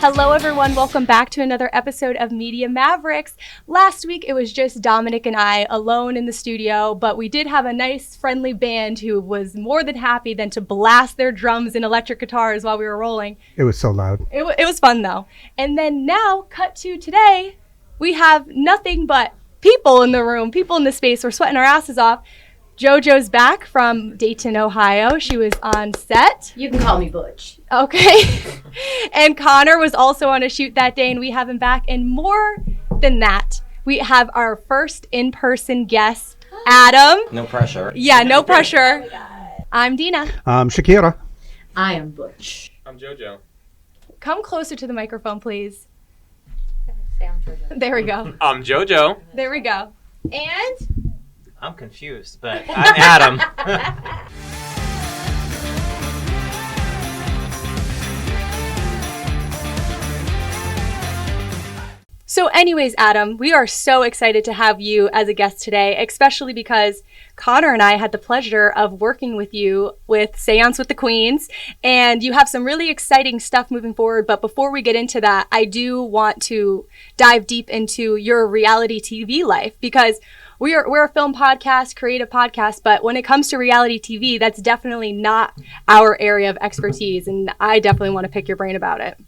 Hello, everyone. Welcome back to another episode of Media Mavericks. Last week, it was just Dominic and I alone in the studio, but we did have a nice, friendly band who was more than happy than to blast their drums and electric guitars while we were rolling. It was so loud. It was fun, though. And then now, cut to today, we have nothing but people in the room, people in the space. We're sweating our asses off. Jojo's back from Dayton, Ohio. She was on set. You can call me Butch. Okay. And Connor was also on a shoot that day, and we have him back. And more than that, we have our first in-person guest, Adam. No pressure. Yeah, no pressure. I'm Dina. Shakira. I am Butch. I'm Jojo. Come closer to the microphone, please. Say I'm Jojo. There we go. I'm Jojo. There we go. And I'm confused, but I'm Adam. so anyways, Adam, we are so excited to have you as a guest today, especially because Connor and I had the pleasure of working with you with Seance with the Queens, and you have some really exciting stuff moving forward. But before we get into that, I do want to dive deep into your reality TV life, because we're a film podcast, creative podcast, but when it comes to reality TV, that's definitely not our area of expertise, and I definitely want to pick your brain about it.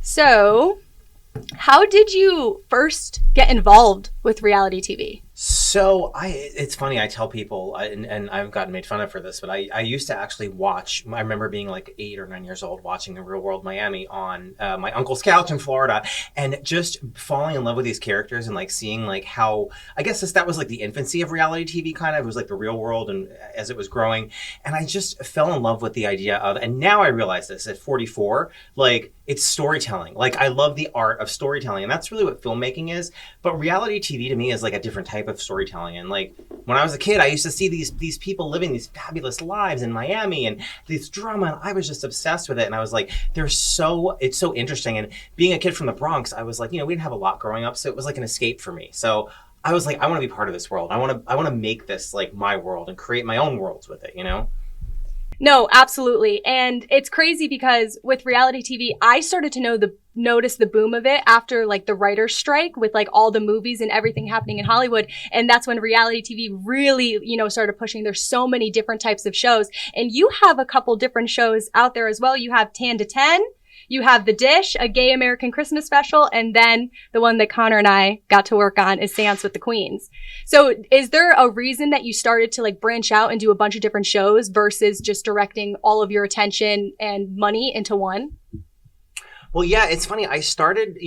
So, how did you first get involved with reality TV? So it's funny, I tell people, and I've gotten made fun of for this, but I used to actually watch, I remember being like 8 or 9 years old watching The Real World Miami on my uncle's couch in Florida, and just falling in love with these characters and like seeing like how, I guess that was like the infancy of reality TV kind of, it was like the real world and as it was growing, and I just fell in love with the idea of, and now I realize this at 44, like it's storytelling. Like I love the art of storytelling, and that's really what filmmaking is, but reality TV to me is like a different type of storytelling. And like when I was a kid, I used to see these people living these fabulous lives in Miami and this drama, and I was just obsessed with it. And I was like, it's so interesting. And being a kid from the Bronx, I was like, we didn't have a lot growing up, so it was like an escape for me. So I was like, I want to be part of this world. I want to make this like my world and create my own worlds with it, No, absolutely. And it's crazy because with reality TV, I started to notice the boom of it after like the writer's strike with like all the movies and everything happening in Hollywood. And that's when reality TV really, started pushing. There's so many different types of shows. And you have a couple different shows out there as well. You have 10 to 10. You have The Dish, a gay American Christmas special, and then the one that Connor and I got to work on is Seance with the Queens. So is there a reason that you started to like branch out and do a bunch of different shows versus just directing all of your attention and money into one? Well, yeah, it's funny. I started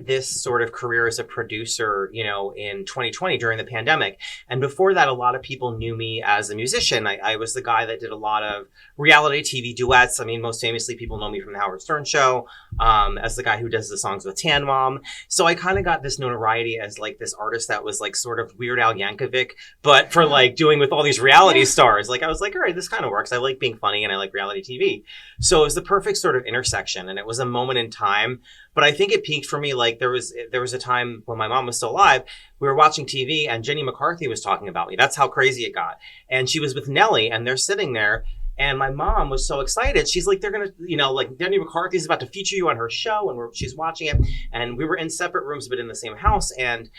this sort of career as a producer, in 2020 during the pandemic. And before that, a lot of people knew me as a musician. I was the guy that did a lot of reality TV duets. I mean, most famously, people know me from the Howard Stern Show, as the guy who does the songs with Tan Mom. So I kind of got this notoriety as like this artist that was like sort of Weird Al Yankovic, but for like doing with all these reality stars. Like I was like, all right, this kind of works. I like being funny and I like reality TV. So it was the perfect sort of intersection, and it was a moment in time. But I think it peaked for me. Like there was a time when my mom was still alive, we were watching TV and Jenny McCarthy was talking about me. That's how crazy it got. And she was with Nelly and they're sitting there. And my mom was so excited. She's like, they're going to, like Jenny McCarthy's about to feature you on her show. And she's watching it. And we were in separate rooms, but in the same house. And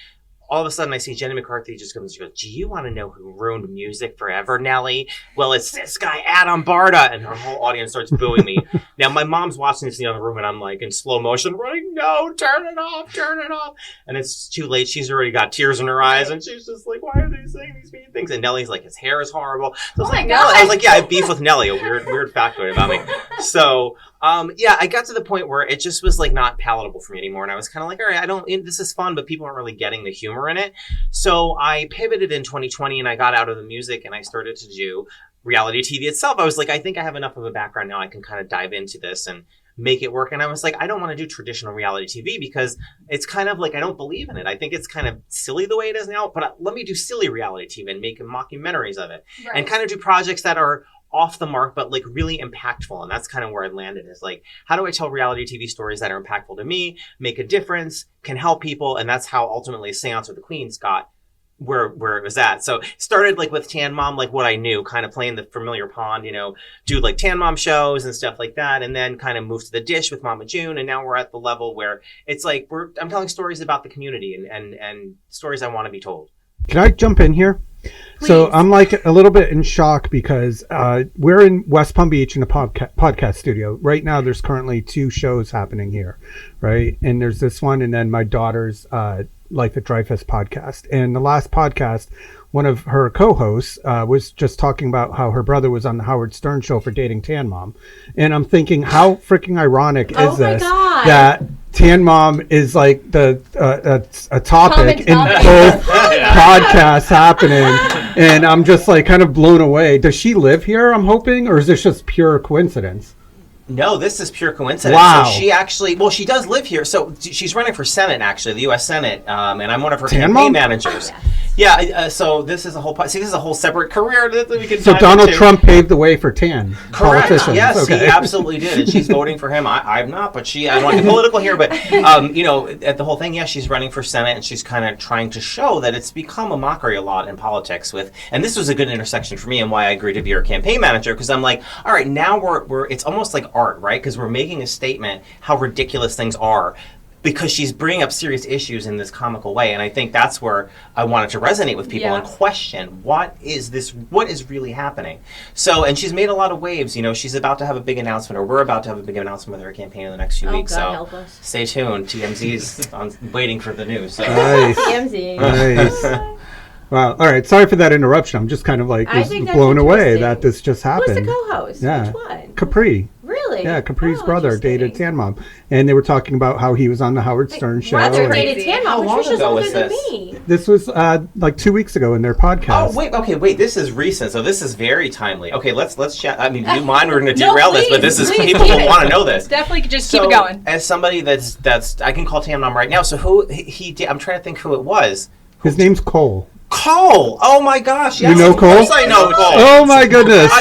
all of a sudden I see Jenny McCarthy just comes and she goes, do you want to know who ruined music forever, Nelly? Well, it's this guy, Adam Barta. And her whole audience starts booing me. Now, my mom's watching this in the other room and I'm like in slow motion running, no, turn it off. And it's too late. She's already got tears in her eyes and she's just like, why are they saying these mean things? And Nelly's like, his hair is horrible. So I was like, yeah, I have beef with Nelly, a weird factoid about me. So, I got to the point where it just was like not palatable for me anymore. And I was kind of like, all right, this is fun, but people aren't really getting the humor in it. So I pivoted in 2020 and I got out of the music and I started to do reality TV itself. I was like, I think I have enough of a background now. I can kind of dive into this and make it work. And I was like, I don't want to do traditional reality TV because it's kind of like, I don't believe in it. I think it's kind of silly the way it is now, but let me do silly reality TV and make mockumentaries of it and kind of do projects that are off the mark, but like really impactful. And that's kind of where I landed, is like, how do I tell reality TV stories that are impactful to me, make a difference, can help people? And that's how ultimately Seance with the Queens got where it was at. So it started like with Tan Mom, like what I knew, kind of playing the familiar pond, do like Tan Mom shows and stuff like that. And then kind of moved to the dish with Mama June. And now we're at the level where it's like, I'm telling stories about the community and stories I want to be told. Can I jump in here? Please. So I'm like a little bit in shock because we're in West Palm Beach in a podcast studio. Right now, there's currently 2 shows happening here, right? And there's this one, and then my daughter's Life at Dreyfus podcast. And the last podcast, one of her co-hosts was just talking about how her brother was on the Howard Stern show for dating Tan Mom. And I'm thinking, how freaking ironic is this that Tan Mom is like a topic in both podcasts happening, and I'm just like kind of blown away. Does she live here, I'm hoping, or is this just pure coincidence? No, this is pure coincidence. Wow. So she actually, she does live here. So she's running for Senate, actually, the U.S. Senate, and I'm one of her campaign managers. Yeah, so this is a whole separate career that we can. So Donald Trump paved the way for Tan politicians. Yes, okay. He absolutely did, and she's voting for him. I'm not, but I don't want to get political here, but at the whole thing, she's running for Senate, and she's kind of trying to show that it's become a mockery a lot in politics and this was a good intersection for me and why I agreed to be her campaign manager, because I'm like, all right, now we're it's almost like art, right? Because we're making a statement how ridiculous things are, because she's bringing up serious issues in this comical way. And I think that's where I wanted to resonate with people and question, what is really happening? So, and she's made a lot of waves. She's about to have a big announcement, or we're about to have a big announcement with her campaign in the next few weeks. God, so help us. Stay tuned. TMZ's waiting for the news. So. Nice. TMZ. Nice. Wow. All right. Sorry for that interruption. I'm just kind of like was blown away that this just happened. Who's the co-host? Yeah. Which one? Capri. Really? Yeah, Capri's brother dated Tan Mom. And they were talking about how he was on the Howard Stern show. Brother dated Tan Mom. How long ago was than this? me. This was like 2 weeks ago in their podcast. Oh, wait. This is recent, so this is very timely. Okay, let's chat. I mean, do you mind? We're going to derail this, but people will want to know this. Definitely just keep it going. As somebody that's I can call Tan Mom right now. So who he did? I'm trying to think who it was. His name's Cole. Cole! Oh my gosh! Yes, you know Cole? Of course I know Cole. Oh my goodness!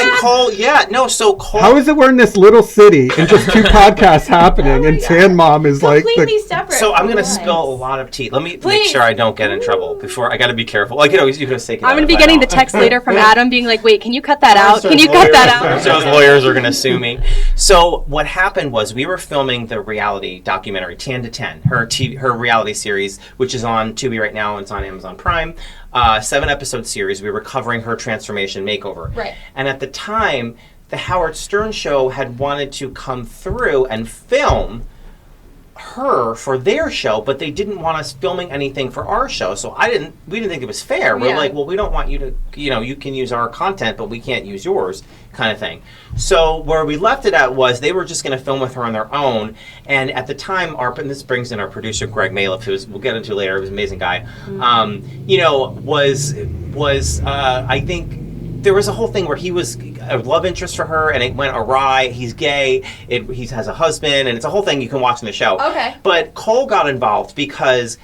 So Cole. How is it we're in this little city and just 2 podcasts happening, and Tan Mom is completely separate? So I'm gonna spill a lot of tea. Let me make sure I don't get in trouble. Before I got to be careful. Like you gonna say. I'm gonna be getting the text later from Adam being like, "Wait, can you cut that out? Can you cut that out?" Those lawyers are gonna sue me. So what happened was we were filming the reality documentary 10 to 10, her reality series, which is on Tubi right now and it's on Amazon Prime. 7-episode series. We were covering her transformation makeover. Right. And at the time, the Howard Stern show had wanted to come through and film her for their show, but they didn't want us filming anything for our show. So we didn't think it was fair. We're like, well, we don't want you to, you can use our content, but we can't use yours, kind of thing. So where we left it at was they were just going to film with her on their own. And at the time, and this brings in our producer, Greg Maliff, who we'll get into later, he was an amazing guy, was I think, there was a whole thing where he was a love interest for her, and it went awry. He's gay. He has a husband, and it's a whole thing you can watch in the show. Okay. But Cole got involved because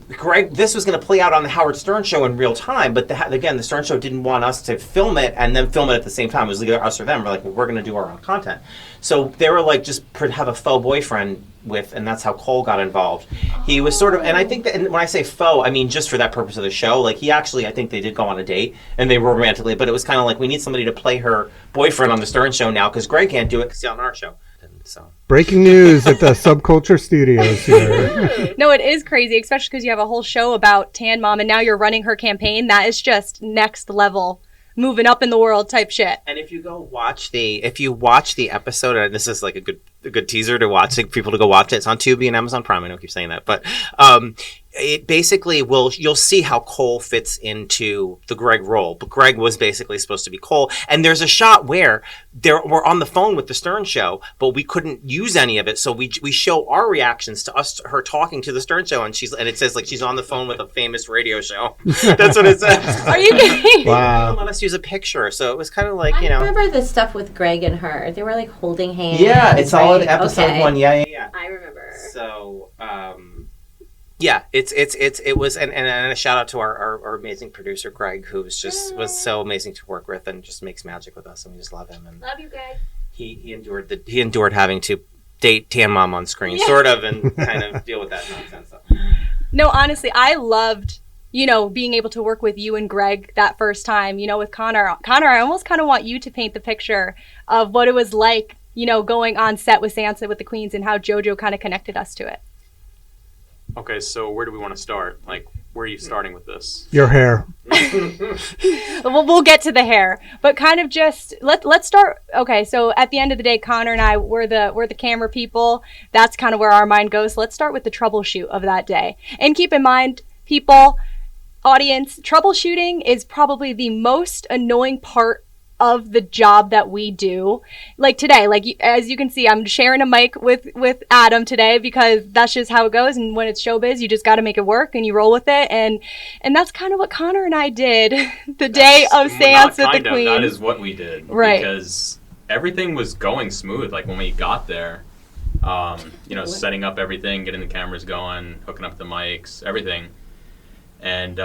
this was going to play out on the Howard Stern show in real time. But the Stern show didn't want us to film it and then film it at the same time. It was either us or them. We're like, well, we're going to do our own content. So they were like, just have a faux boyfriend and that's how Cole got involved. He was sort of, and I think that, and when I say faux, I mean just for that purpose of the show. Like I think they did go on a date and they were romantically, but it was kind of like, we need somebody to play her boyfriend on the Stern show now because Greg can't do it because he's on our show. So. Breaking news at the Subculture Studios here. No, it is crazy, especially because you have a whole show about Tan Mom and now you're running her campaign. That is just next level, moving up in the world type shit. And if you watch the episode, and this is like a good teaser to watch, people to go watch it. It's on Tubi and Amazon Prime. I know I keep saying that, but it basically you'll see how Cole fits into the Greg role. But Greg was basically supposed to be Cole. And there's a shot where we're on the phone with the Stern show, but we couldn't use any of it. So we show our reactions to her talking to the Stern show, and it says like she's on the phone with a famous radio show. That's what it says. Are you kidding? Wow. They don't let us use a picture, so it was kind of like, I remember the stuff with Greg and her. They were like holding hands. Yeah, it's all in episode 1. Yeah. I remember. So, Yeah, it was, and a shout out to our amazing producer Greg, who was so amazing to work with and just makes magic with us, and we just love him. And love you, Greg. He endured having to date Tan Mom on screen, sort of, and kind of deal with that nonsense. So. No, honestly, I loved, being able to work with you and Greg that first time, with Connor. Connor, I almost kind of want you to paint the picture of what it was like, going on set with Sansa with the Queens and how Jojo kind of connected us to it. Okay, so where do we want to start? Like, where are you starting with this? Your hair. We'll get to the hair, but kind of just let's start. Okay, so at the end of the day, Connor and I we're the camera people. That's kind of where our mind goes. So let's start with the troubleshoot of that day, and keep in mind, people, audience, troubleshooting is probably the most annoying part of the job that we do. Like today, as you can see, I'm sharing a mic with Adam today because that's just how it goes. And when it's showbiz, you just got to make it work and you roll with it. And that's kind of what Connor and I did the day of Seance with the Queen. That is what we did. Right. Because everything was going smooth. Like when we got there, setting up everything, getting the cameras going, hooking up the mics, everything. And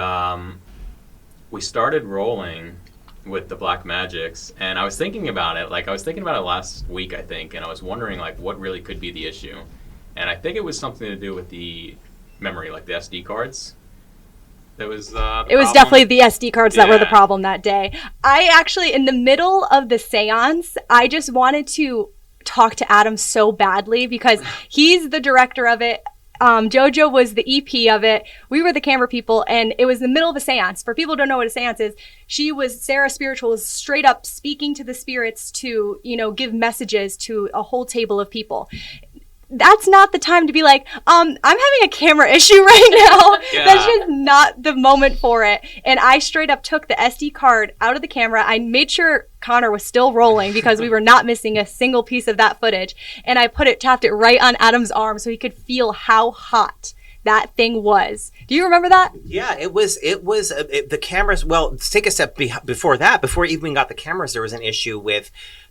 we started rolling with the Black Magics, and I was thinking about it. I was thinking about it last week, I think, and I was wondering what really could be the issue. And I think it was something to do with the memory, the SD cards. That was the It was problem. definitely the SD cards that were the problem that day. I actually, in the middle of the seance, I just wanted to talk to Adam so badly because he's the director of it. Jojo was the EP of it. We were the camera people, and it was the middle of a seance. For people who don't know what a seance is, Sarah Spiritual was straight up speaking to the spirits to, give messages to a whole table of people. That's not the time to be like, I'm having a camera issue right now. Yeah. That's just not the moment for it. And I straight up took the SD card out of the camera. I made sure Connor was still rolling because we were not missing a single piece of that footage. And I tapped it right on Adam's arm so he could feel how hot that thing was. Do you remember that? Yeah, it was the cameras. Well, let's take a step before that. Before we even got the cameras, there was an issue with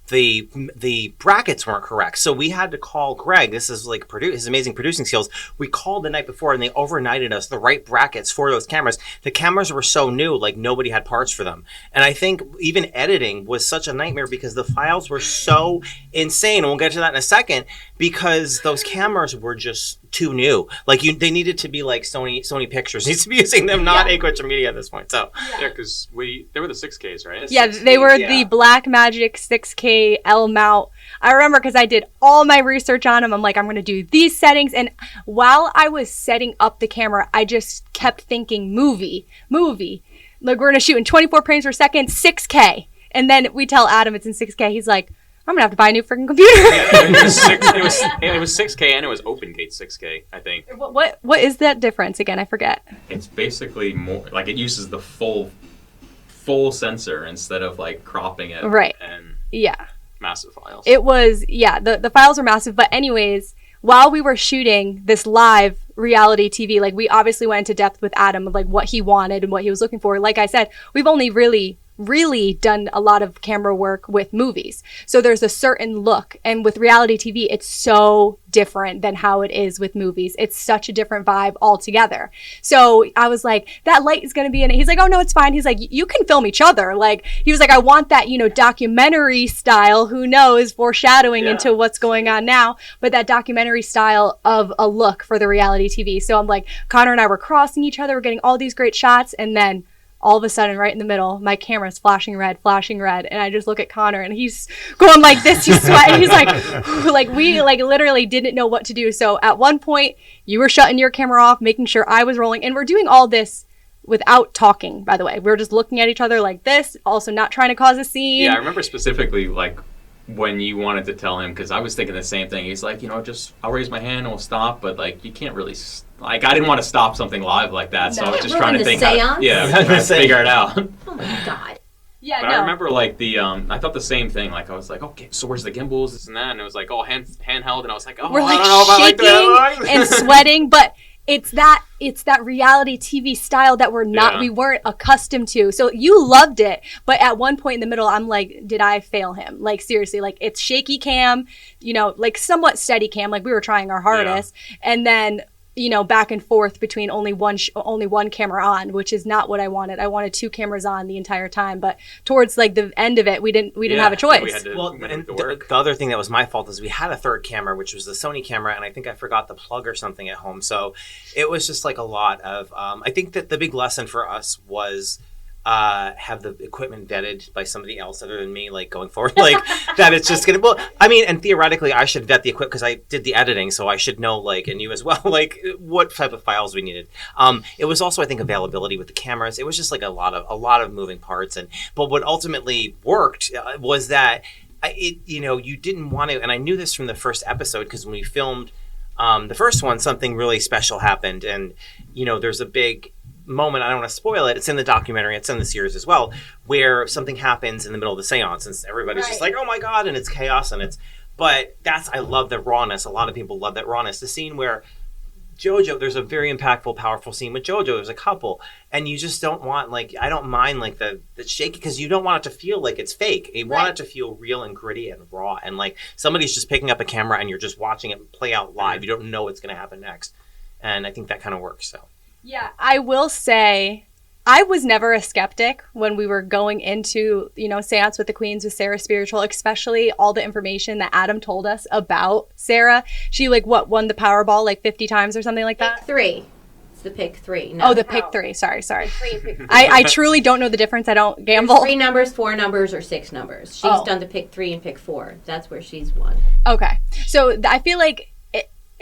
the brackets weren't correct. So we had to call Greg. This is his amazing producing skills. We called the night before and they overnighted us the right brackets for those cameras. The cameras were so new, nobody had parts for them. And I think even editing was such a nightmare because the files were so insane. And we'll get to that in a second because those cameras were just too new. They needed to be like Sony Pictures needs to be using them, not Aquature Media at this point. So yeah, because they were the 6Ks, right? Yeah, they were the Black Magic 6K L mount. I remember because I did all my research on them. I'm like, I'm going to do these settings. And while I was setting up the camera, I just kept thinking movie. We're going to shoot in 24 frames per second, 6K. And then we tell Adam it's in 6K. He's like, I'm gonna have to buy a new freaking computer. It was 6K and it was OpenGate 6K, I think. What is that difference again? I forget. It's basically more it uses the full sensor instead of cropping it. Right. And yeah. Massive files. It was the files were massive. But anyways, while we were shooting this live reality TV, we obviously went into depth with Adam of what he wanted and what he was looking for. Like I said, we've only really done a lot of camera work with movies. So there's a certain look. And with reality TV, it's so different than how it is with movies. It's such a different vibe altogether. So I was like, that light is going to be in it. He's like, oh, no, it's fine. He's like, you can film each other. He was like, I want that, documentary style, who knows, foreshadowing into what's going on now, but that documentary style of a look for the reality TV. So I'm like, Connor and I were crossing each other. We're getting all these great shots. And then all of a sudden, right in the middle, my camera's flashing red. And I just look at Connor and he's going like this. He's sweating. He's like, we literally didn't know what to do. So at one point, you were shutting your camera off, making sure I was rolling. And we're doing all this without talking, by the way. We were just looking at each other like this, also not trying to cause a scene. Yeah, I remember specifically when you wanted to tell him, because I was thinking the same thing. He's like, I'll raise my hand and we'll stop, but you can't really I didn't want to stop something live like that, so I was just trying to think trying to figure it out. Oh my god. Yeah, but I remember I thought the same thing. I was like, okay, so where's the gimbals, this and that, and it was all handheld, and I was like, oh, we're I don't know if I like that. shaking and sweating, but it's that reality TV style that we weren't accustomed to. So you loved it, but at one point in the middle, I'm like, did I fail him? Seriously, it's shaky cam, somewhat steady cam. We were trying our hardest, and then back and forth between only one camera on, which is not what I wanted. I wanted 2 cameras on the entire time. But towards like the end of it, we didn't have a choice. We had to, Well, we had and to work. the other thing that was my fault is we had a third camera, which was the Sony camera, and I think I forgot the plug or something at home. So it was just like a lot of. I think that the big lesson for us was have the equipment vetted by somebody else other than me, like going forward, like that it's just gonna. Well, I mean, and theoretically, I should vet the equipment because I did the editing, so I should know, like, and you as well, like what type of files we needed. It was also, I think, availability with the cameras. It was just like a lot of moving parts, but what ultimately worked was that you didn't want to, and I knew this from the first episode because when we filmed the first one, something really special happened, and there's a big moment. I don't want to spoil it. It's in the documentary. It's in the series as well, where something happens in the middle of the seance, and everybody's just like, "Oh my god!" and it's chaos, But I love the rawness. A lot of people love that rawness. The scene where Jojo, there's a very impactful, powerful scene with Jojo. There's a couple, and you just don't want I don't mind like the shaky because you don't want it to feel like it's fake. You want it to feel real and gritty and raw, and like somebody's just picking up a camera and you're just watching it play out live. You don't know what's going to happen next, and I think that kind of works. So. Yeah, I will say I was never a skeptic when we were going into, Seance with the Queens with Sarah Spiritual, especially all the information that Adam told us about Sarah. She won the Powerball 50 times or something like that? Pick 3. It's the pick 3. No. Oh, the pick 3. Sorry. Pick 3 and pick 4. I truly don't know the difference. I don't gamble. There's 3 numbers, 4 numbers, or 6 numbers. She's done the pick 3 and pick 4. That's where she's won. Okay. So I feel like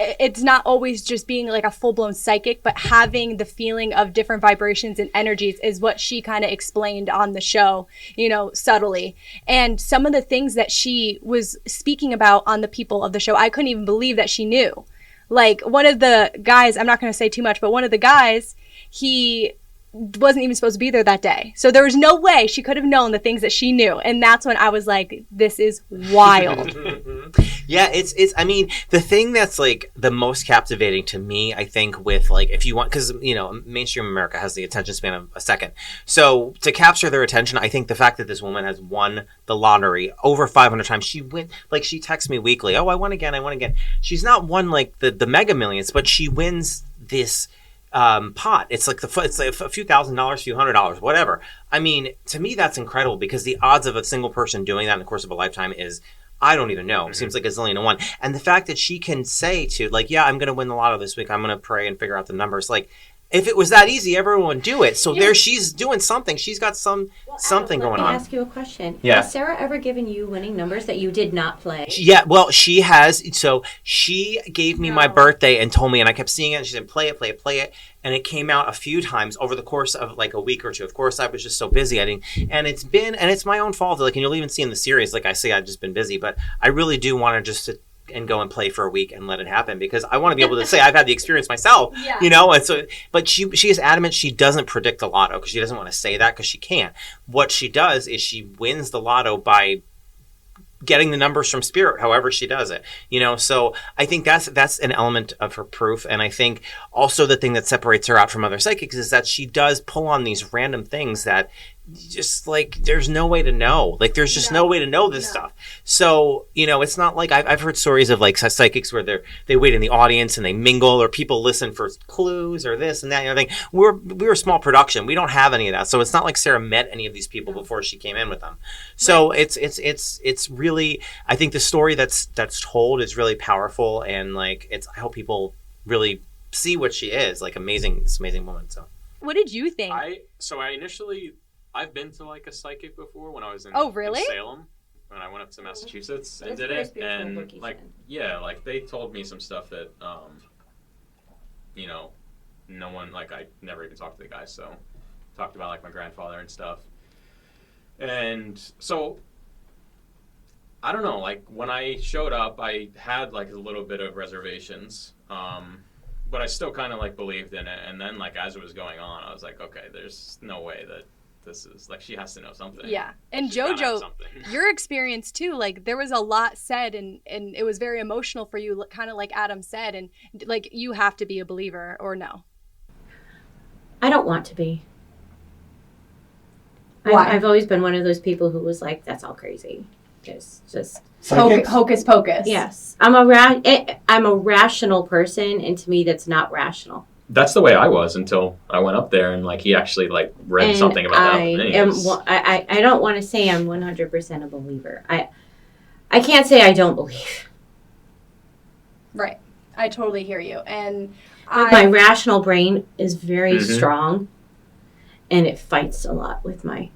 it's not always just being like a full-blown psychic, but having the feeling of different vibrations and energies is what she kind of explained on the show, subtly. And some of the things that she was speaking about on the people of the show, I couldn't even believe that she knew. Like one of the guys, I'm not going to say too much, but one of the guys, he wasn't even supposed to be there that day. So there was no way she could have known the things that she knew. And that's when I was like, this is wild. Yeah, it's I mean, the thing that's like the most captivating to me, I think, with if you want, because mainstream America has the attention span of a second. So to capture their attention, I think the fact that this woman has won the lottery over 500 times, she she texts me weekly, "Oh, I won again. She's not won the mega millions, but she wins this pot. It's like a few $1,000s, few $100s, whatever. I mean, to me, that's incredible because the odds of a single person doing that in the course of a lifetime is, I don't even know. It seems like a zillion to one. And the fact that she can say yeah, I'm going to win the lotto this week. I'm going to pray and figure out the numbers. If it was that easy, everyone would do it. So there she's doing something. She's got something going on. Let me ask you a question. Yeah. Has Sarah ever given you winning numbers that you did not play? Yeah, well, she has. So she gave me my birthday and told me, and I kept seeing it. And she said, play it. And it came out a few times over the course of a week or two. Of course, I was just so busy. And it's my own fault. And you'll even see in the series, I say, I've just been busy. But I really do want to just sit and go and play for a week and let it happen because I want to be able to say I've had the experience myself, and so, but she is adamant she doesn't predict the lotto because she doesn't want to say that because she can't. What she does is she wins the lotto by getting the numbers from spirit, however she does it, so I think that's an element of her proof. And I think also the thing that separates her out from other psychics is that she does pull on these random things that just there's no way to know. There's just no way to know this stuff. So, it's not I've heard stories of psychics where they wait in the audience and they mingle or people listen for clues or this and that and everything. We're a small production. We don't have any of that. So it's not like Sarah met any of these people before she came in with them. So it's really, I think the story that's told is really powerful and I hope people really see what she is, this amazing woman. So what did you think? I've been to a psychic before when I was in, really? in Salem when I went up to Massachusetts and did it, and they told me some stuff that no one I never even talked to the guy, so talked about my grandfather and stuff, and so I don't know, when I showed up I had a little bit of reservations, but I still kind of believed in it, and then as it was going on I was okay, there's no way that this is she has to know something. Yeah. And Jojo, your experience too, there was a lot said and it was very emotional for you, kind of like Adam said, and you have to be a believer or no? I don't want to be. Why? I've always been one of those people who was that's all crazy. It's just Psychics? Hocus pocus. Yes. I'm a rational person, and to me that's not rational. That's the way I was until I went up there and like he actually like read And something about that. I don't want to say I'm 100% a believer. I can't say I don't believe. Right. I totally hear you. And My rational brain is very Mhm. strong, and it fights a lot with my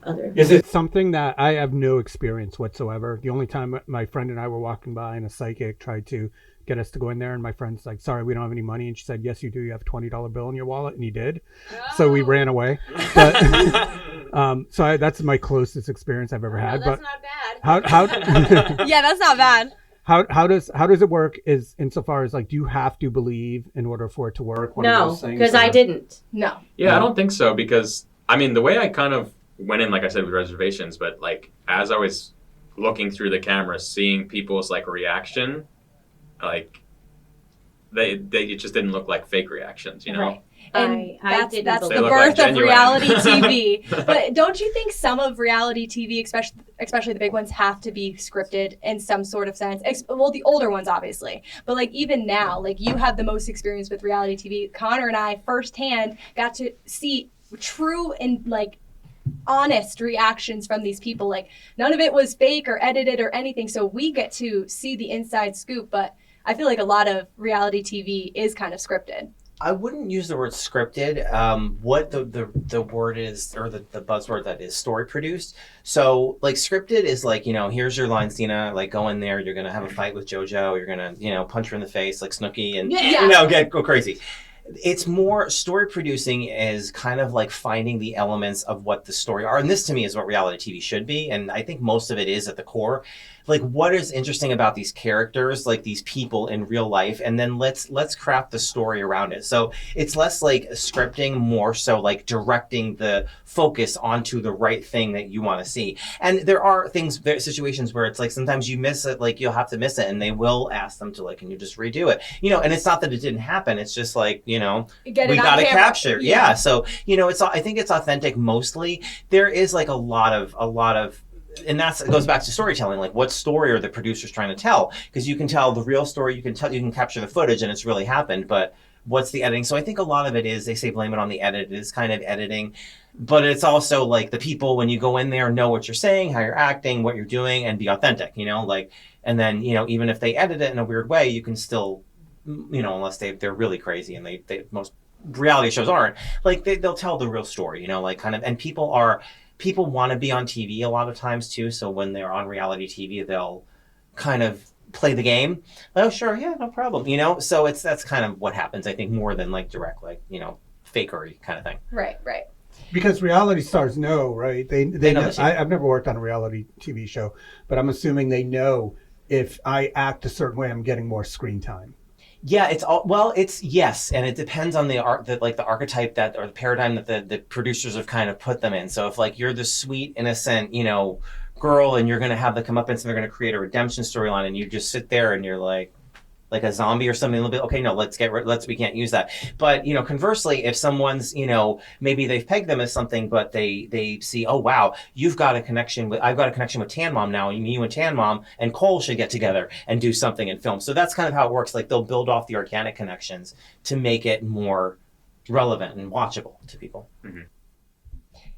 other. Is it something that I have no experience whatsoever? The only time my friend and I were walking by and a psychic tried to get us to go in there, and my friend's like, sorry, we don't have any money. And she said, yes, you do. You have a $20 bill in your wallet. And he did. So we ran away. But, that's my closest experience I've ever had. That's But not bad. how yeah, that's not bad. how does it work is insofar as like, do you have to believe in order for it to work? One of No, those things, because I or- didn't. No. Yeah, I don't think so because I mean the way I kind of went in, like I said, with reservations, but like as I was looking through the camera, seeing people's like reaction, like they it just didn't look like fake reactions, you know. Right. And I that's didn't the believe They look birth like of genuine. reality TV. But don't you think some of reality TV, especially the big ones, have to be scripted in some sort of sense? Well, the older ones, obviously. But like even now, like you have the most experience with reality TV. Connor and I firsthand got to see true and like honest reactions from these people. Like none of it was fake or edited or anything. So we get to see the inside scoop. But I feel like a lot of reality TV is kind of scripted. I wouldn't use the word scripted. What the word is, or the buzzword that is, story produced. So like scripted is like, here's your lines, Dina, like go in there, you're going to have a fight with Jojo, you're going to, punch her in the face like Snooki and, go crazy. It's more story producing is kind of like finding the elements of what the story are. And this to me is what reality TV should be. And I think most of it is at the core. Like what is interesting about these characters, like these people in real life, and then let's craft the story around it. So it's less like scripting, more so like directing the focus onto the right thing that you want to see. And there are situations where it's like sometimes you miss it, like you'll have to miss it, and they will ask them to like, can you just redo it? And it's not that it didn't happen. It's just like, we got to capture. Yeah. So, I think it's authentic mostly. There is like a lot of and it goes back to storytelling. Like, what story are the producers trying to tell? Because you can tell the real story, you can capture the footage, and it's really happened. But what's the editing? So I think a lot of it is, they say blame it on the edit. It is kind of editing, but it's also like the people when you go in there know what you're saying, how you're acting, what you're doing, and be authentic. And then even if they edit it in a weird way, you can still, unless they're really crazy, and they most reality shows aren't, like they'll tell the real story. And people want to be on TV a lot of times too. So when they're on reality TV, they'll kind of play the game. Oh, sure. Yeah, no problem. So that's kind of what happens, I think, more than like direct, like, fakery kind of thing. Right. Because reality stars know, right? They know. the I've never worked on a reality TV show, but I'm assuming they know if I act a certain way, I'm getting more screen time. Yeah, it's yes, and it depends on the archetype or the paradigm that the producers have kind of put them in. So if like you're the sweet, innocent, girl, and you're going to have the comeuppance, and they're going to create a redemption storyline, and you just sit there and you're like a zombie or something, a little bit, okay, no, we can't use that. But, conversely, if someone's, maybe they've pegged them as something, but they see, oh, wow, I've got a connection with Tan Mom now, and you and Tan Mom and Cole should get together and do something in film. So that's kind of how it works. Like they'll build off the organic connections to make it more relevant and watchable to people. Mm-hmm.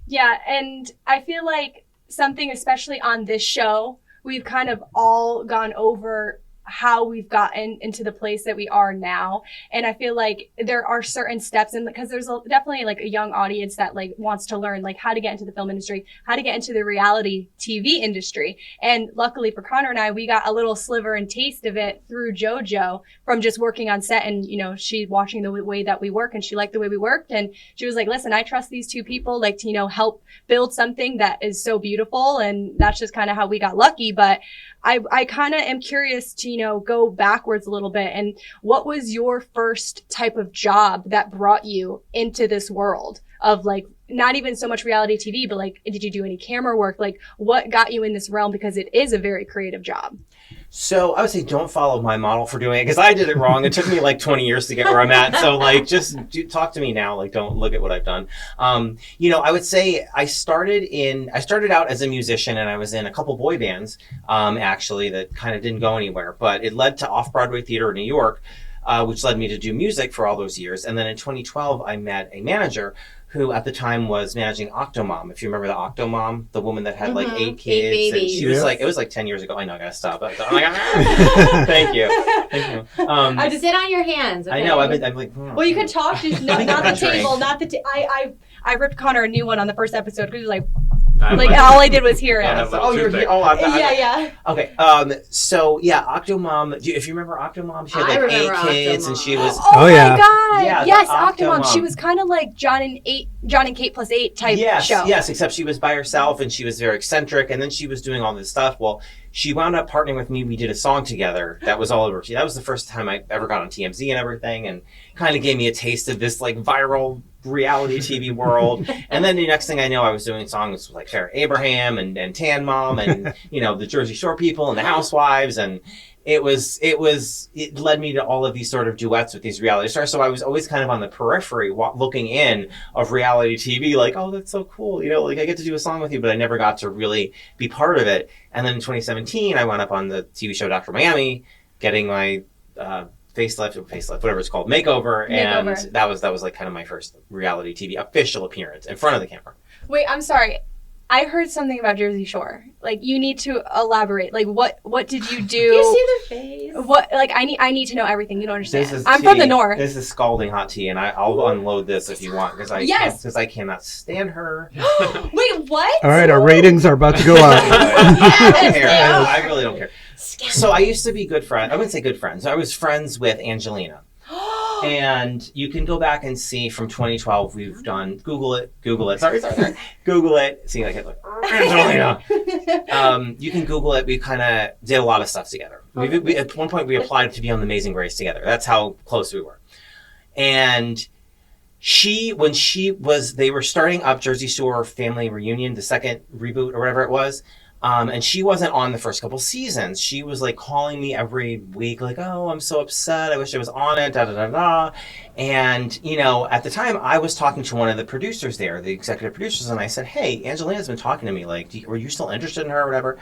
Yeah, and I feel like something, especially on this show, we've kind of all gone over how we've gotten into the place that we are now. And I feel like there are certain steps, and because there's definitely like a young audience that like wants to learn like how to get into the film industry, how to get into the reality TV industry. And luckily for Connor and I, we got a little sliver and taste of it through Jojo from just working on set. And, she watching the way that we work, and she liked the way we worked. And she was like, listen, I trust these two people like to, help build something that is so beautiful. And that's just kind of how we got lucky. But I kind of am curious to, go backwards a little bit. And what was your first type of job that brought you into this world of like not even so much reality TV, but like, did you do any camera work? Like, what got you in this realm? Because it is a very creative job. So I would say don't follow my model for doing it because I did it wrong. It took me like 20 years to get where I'm at. So like, talk to me now. Like, don't look at what I've done. I would say I started out as a musician and I was in a couple boy bands, actually that kind of didn't go anywhere, but it led to Off-Broadway Theater in New York, which led me to do music for all those years. And then in 2012, I met a manager who at the time was managing Octomom. If you remember the Octomom, the woman that had like 8 kids. And she was like, it was like 10 years ago. I know, I gotta stop. I'm like, thank you. I just sit on your hands. Okay? I know, I'm like, well, you could talk to, not the table, not the, I ripped Connor a new one on the first episode because he was like, all I did was hear it. You're here. Yeah. Okay. So yeah, Octomom. If you remember Octomom, she had like 8 kids, and she was. Oh my god! Yeah, yes, Octomom. She was kind of like John and Kate plus 8 type show. Yes, except she was by herself, and she was very eccentric, and then she was doing all this stuff. Well, she wound up partnering with me. We did a song together. That was all over. That was the first time I ever got on TMZ and everything, and kind of gave me a taste of this like viral reality TV world. And then the next thing I know, I was doing songs with like Farrah Abraham and Tan Mom and the Jersey Shore people and the Housewives, and it led me to all of these sort of duets with these reality stars. So I was always kind of on the periphery looking in of reality TV, like, oh, that's so cool, like I get to do a song with you, but I never got to really be part of it. And then in 2017 I wound up on the TV show Dr. Miami, getting my facelift, whatever it's called, makeover. And that was like kind of my first reality TV official appearance in front of the camera. Wait, I'm sorry. I heard something about Jersey Shore. Like, you need to elaborate. Like, what did you do? You see the face. What? Like, I need to know everything. You don't understand. I'm from the north. This is scalding hot tea, and I'll unload this if you want, because I cannot stand her. Wait, what? All right, our ratings are about to go up. I don't care. I really don't care. So I used to be good friends. I wouldn't say good friends. I was friends with Angelina. And you can go back and see from 2012, we've done, Google it. Sorry. Google it. See, like, Angelina. You can Google it. We kind of did a lot of stuff together. We, at one point, we applied to be on The Amazing Race together. That's how close we were. And they were starting up Jersey Shore Family Reunion, the second reboot or whatever it was. And she wasn't on the first couple seasons. She was like calling me every week, like, oh, I'm so upset. I wish I was on it, da-da-da-da. And, at the time I was talking to one of the producers there, the executive producers, and I said, hey, Angelina's been talking to me. Like, were you still interested in her or whatever?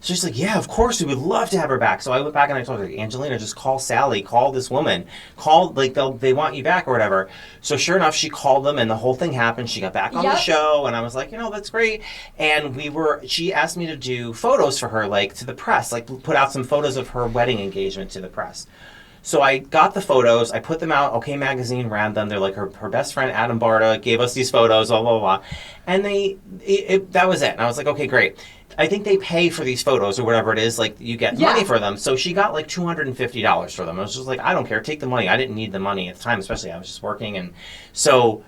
So she's like, yeah, of course, we would love to have her back. So I went back and I told her, Angelina, just call Sally, call this woman, they want you back or whatever. So sure enough, she called them and the whole thing happened. She got back on the show and I was like, that's great. And she asked me to do photos for her, like to the press, like put out some photos of her wedding engagement to the press. So I got the photos, I put them out, OK Magazine ran them. They're like her best friend, Adam Barta, gave us these photos, blah, blah, blah. And that was it. And I was like, okay, great. I think they pay for these photos or whatever it is, like you get money for them. So she got like $250 for them. I was just like, I don't care, take the money. I didn't need the money at the time, especially I was just working. And so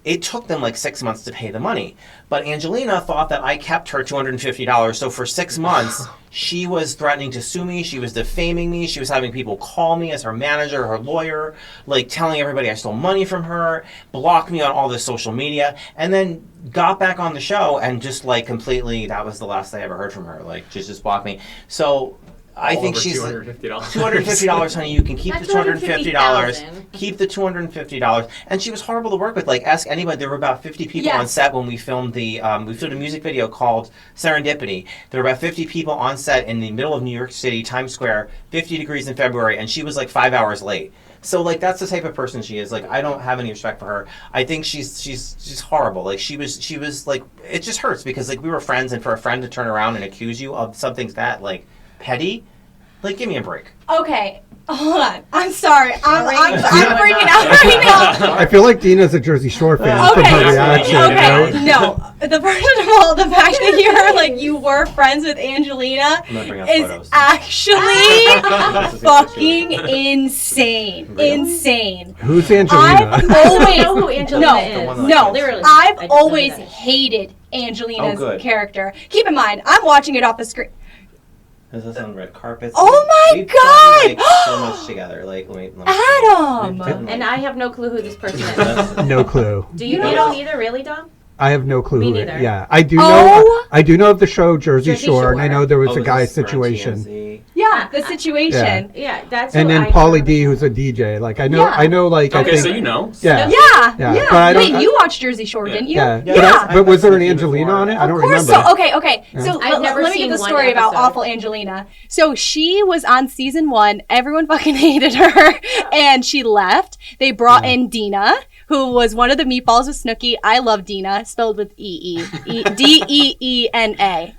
it took them like 6 months to pay the money. But Angelina thought that I kept her $250. So for 6 months, she was threatening to sue me. She was defaming me. She was having people call me as her manager, her lawyer, like telling everybody I stole money from her, blocked me on all this social media, and then got back on the show and just like completely, that was the last I ever heard from her. Like just blocked me. So I think she's $250, honey. You can keep the $250. Keep the $250. And she was horrible to work with. Like, ask anybody. There were about 50 people on set when we filmed a music video called Serendipity. There were about 50 people on set in the middle of New York City, Times Square, 50 degrees in February, and she was like 5 hours late. So like that's the type of person she is. Like I don't have any respect for her. I think she's horrible. Like she was like, it just hurts because like we were friends, and for a friend to turn around and accuse you of something that like petty, like give me a break. Okay, hold on. I'm sorry. I'm freaking out right now. I feel like Dina's a Jersey Shore fan from her reaction. Okay, right? no. First of all, the fact that you're like you were friends with Angelina is actually fucking insane. Really? Insane. Who's Angelina? I've always know who Angelina is. No. Literally. I've always hated Angelina's character. Keep in mind, I'm watching it off the screen. Is this on red carpets? Oh my We've God! done, like, so much together. Like, let me Adam! We've done, And I have no clue who this person is. No clue. Do you don't either, really, Dom? I have no clue. Me who it- neither. Yeah, I do Oh! know. I do know of the show Jersey, Jersey Shore, and I Shore. know there was Oh, a guy this is for situation. TMZ. Yeah, the situation. Yeah, that's And who then I Pauly know. D, who's a DJ. Like I know, Yeah. I know. Like I Okay, think. so you know. Yeah. Yeah, Yeah, yeah. but I don't- Wait, you watched Jersey Shore, didn't you? Yeah. Yeah. But, Yeah. but was there an I've seen Angelina before. on it? I don't Of course. remember. So okay. Yeah. So I've never let me get seen the one story about episode. awful Angelina. So she was on season 1. Everyone fucking hated her, and she left. They brought in Dina, who was one of the meatballs with Snooki. I love Dina, spelled with Deena,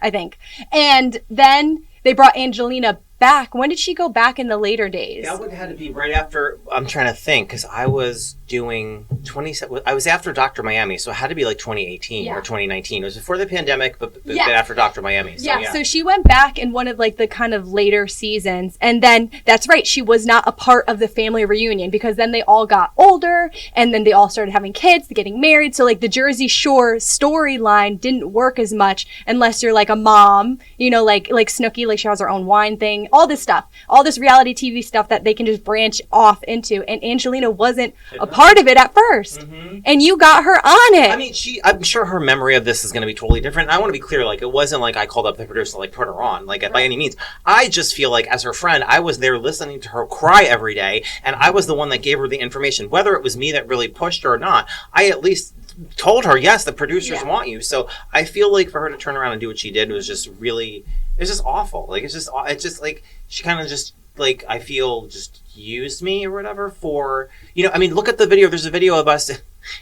I think. And then they brought Angelina back. When did she go back in the later days? That would have to be right after. I'm trying to think because I was doing 20. I was after Dr. Miami, so it had to be like 2018 or 2019. It was before the pandemic, but after Dr. Miami. So, Yeah, so she went back in one of like the kind of later seasons, and then that's right, she was not a part of the family reunion because then they all got older, and then they all started having kids, getting married. So like the Jersey Shore storyline didn't work as much unless you're like a mom, you know, like Snooki, like she has her own wine thing, all this stuff, all this reality TV stuff that they can just branch off into. And Angelina wasn't a part of it at first, and you got her on it. I mean, I'm sure her memory of this is going to be totally different. I want to be clear, like, it wasn't like I called up the producer to, like, put her on, like, by any means. I just feel like, as her friend, I was there listening to her cry every day, and I was the one that gave her the information. Whether it was me that really pushed her or not, I at least told her, yes, the producers want you. So I feel like for her to turn around and do what she did was just really, it's just awful. Like, it's just like, she kind of just, like, I feel just used me or whatever for, you know, I mean, look at the video. There's a video of us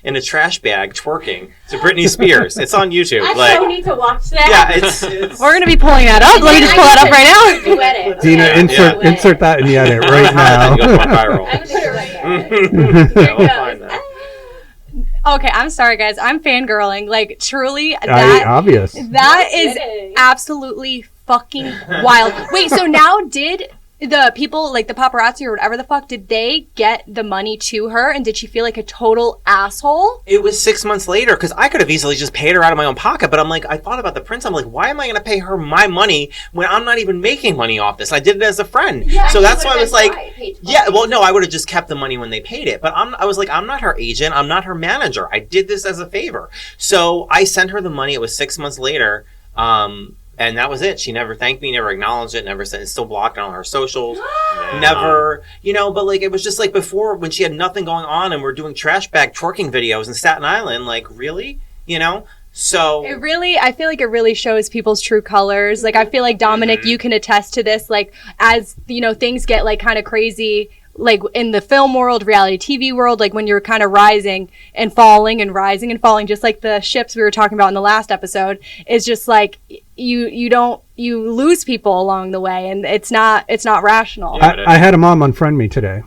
in a trash bag twerking to Britney Spears. It's on YouTube. I so need to watch that. Yeah, it's We're gonna be pulling that up. Let me just pull that up right now. Duet it. Dina, Yeah. insert that in the edit right now. Go viral. I would do it right now. Yeah, we'll find that. Okay, I'm sorry, guys. I'm fangirling. Like, truly, that Obvious. that is kidding. absolutely fucking wild. Wait, so now did the people, like the paparazzi or whatever the fuck, did they get the money to her, and did she feel like a total asshole? It was 6 months later because I could have easily just paid her out of my own pocket, but I'm like, I thought about the prince. I'm like, why am I going to pay her my money when I'm not even making money off this? I did it as a friend. Yeah, So you that's why I would've was been like, right. yeah, well, no, I would have just kept the money when they paid it. But I was like, I'm not her agent. I'm not her manager. I did this as a favor. So I sent her the money. It was 6 months later. And that was it. She never thanked me, never acknowledged it, never said, it's still blocked on her socials. Never, you know, but like, it was just like before when she had nothing going on and we're doing trash bag twerking videos in Staten Island. Like, really? You know? So. I feel like it really shows people's true colors. Like, I feel like, Dominic, you can attest to this. Like, as, you know, things get like kind of crazy, like in the film world, reality TV world, like when you're kind of rising and falling and rising and falling, just like the ships we were talking about in the last episode, is just like you lose people along the way, and it's not rational. Yeah. I had a mom unfriend me today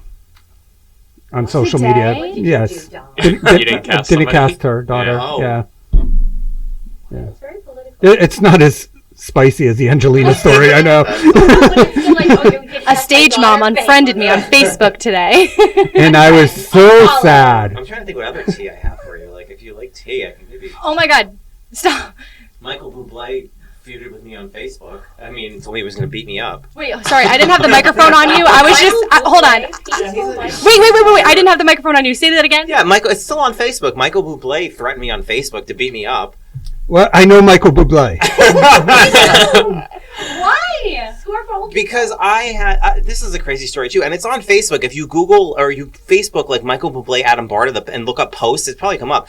on social media. Today? Yes. You didn't cast Didn't somebody? cast her daughter. Yeah. Yeah. It's very political. It's not as spicy as the Angelina story, I know. But it's still like, oh, you get A cast stage by mom daughter, unfriended me on Facebook today. And I was so sad. I'm trying to think what other tea I have for you. Like, if you like tea, I can maybe. Oh my God, stop. Michael Bublé feuded with me on Facebook. I mean, told me he was going to beat me up. Wait, sorry, I didn't have the microphone on you. I was just, hold on. Wait. I didn't have the microphone on you. Say that again. Yeah, Michael, it's still on Facebook. Michael Bublé threatened me on Facebook to beat me up. Well, I know Michael Bublé. Why? Because I had, this is a crazy story too, and it's on Facebook. If you Google or you Facebook like Michael Bublé, Adam Barta, and look up posts, it's probably come up.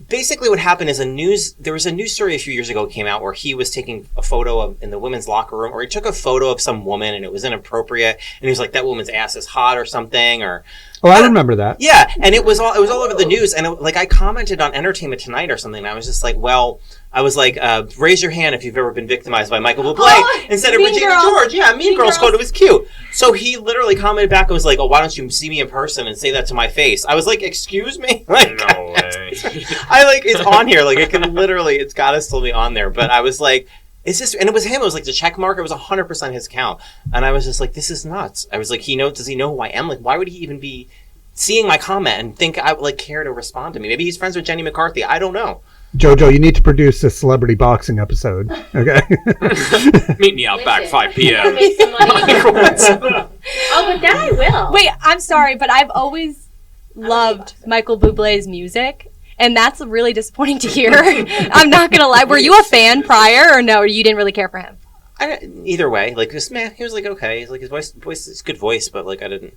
Basically what happened is there was a news story a few years ago came out where he was taking a photo in the women's locker room, or he took a photo of some woman and it was inappropriate, and he was like, that woman's ass is hot or something, or Oh, I remember that. yeah, and it was all over the news, and like I commented on Entertainment Tonight or something, and I was just like, well, I was like, raise your hand if you've ever been victimized by Michael Bublé instead of Mean Regina Girls. George. Yeah, Mean Girls Girls. quote, it was cute. So he literally commented back and was like, oh, why don't you see me in person and say that to my face? I was like, excuse me? Like, No way. I like, it's on here. Like, it can literally, it's got to still be on there. But I was like, it's just, and it was him. It was like the check mark. It was 100% his account. And I was just like, this is nuts. I was like, does he know who I am? Like, why would he even be seeing my comment and think I would like care to respond to me? Maybe he's friends with Jenny McCarthy. I don't know. Jojo, you need to produce a celebrity boxing episode. Okay. Meet me out back 5 p.m. Make some money. Oh, but then I will. Wait, I'm sorry, but I've always loved Michael Bublé's music, and that's really disappointing to hear. I'm not gonna lie. Were you a fan prior, or no? Or you didn't really care for him? Either way, like this man, he was like okay. He's like his voice is good voice, but like I didn't,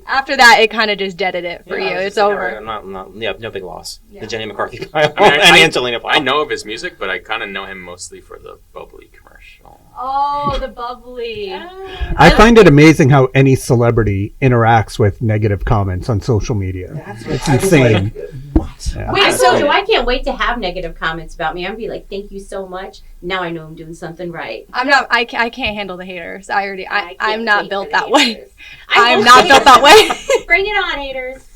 After that, it kind of just deaded it for you. It's over. I'm not, no big loss. Yeah. The Jenny McCarthy pile and Angelina pile. I know of his music, but I kind of know him mostly for the bubbly commercial. Oh, the bubbly. I find it amazing how any celebrity interacts with negative comments on social media. It's insane. What? Yeah. Wait, so I can't wait to have negative comments about me. I'm gonna be like, thank you so much. Now I know I'm doing something right. I'm not. I can't handle the haters. I'm not built that way. way. I'm not built that way. Bring it on, haters.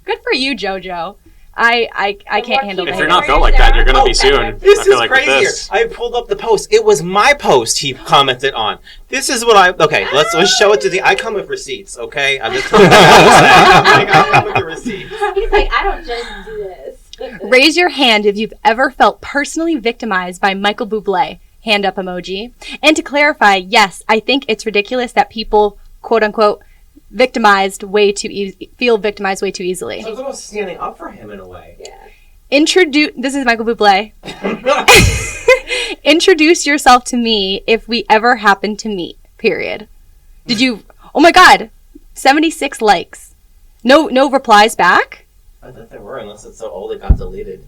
Good for you, Jojo. I can't handle the If haters. you're not built like that, you're gonna be soon. This I feel is like with crazier. this. I pulled up the post. It was my post he commented on. This is what let's show it to I come with receipts, okay? I'm just I come with the receipts. He's like, I don't just do this. Raise your hand if you've ever felt personally victimized by Michael Bublé. Hand up emoji. And to clarify, yes, I think it's ridiculous that people, quote unquote, feel victimized way too easily. I was almost standing up for him in a way. Yeah. This is Michael Bublé. Introduce yourself to me if we ever happen to meet. Period. Did you? Oh my God, 76 likes. No replies back. I thought there were, unless it's so old it got deleted.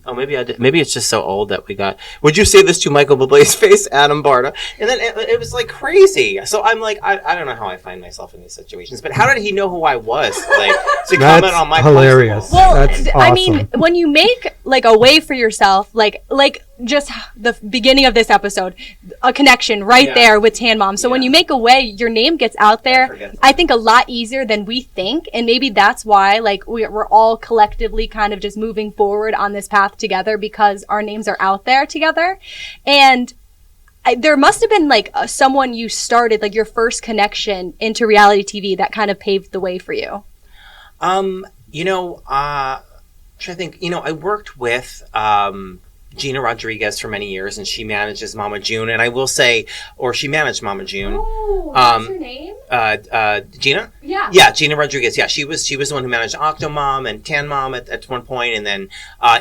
Oh, maybe I did. Maybe it's just so old that we got. Would you say this to Michael Bublé's face, Adam Barta? And then it was like crazy. So I'm like, I don't know how I find myself in these situations, but how did he know who I was? Like to comment on my hilarious. post? Well, That's I awesome. mean, when you make like a way for yourself, like just the beginning of this episode, a connection right there with Tan Mom. So when you make a way, your name gets out there. I think a lot easier than we think, and maybe that's why like we're all collectively kind of just moving forward on this path together because our names are out there together. And there must have been like someone you started, like your first connection into reality TV that kind of paved the way for you. I'm trying to think. I worked with Gina Rodriguez for many years, and she manages Mama June. And I will say, or she managed Mama June. Oh, what's her name? Gina? Yeah. Yeah, Gina Rodriguez. Yeah, she was the one who managed Octomom and Tan Mom at one point, and then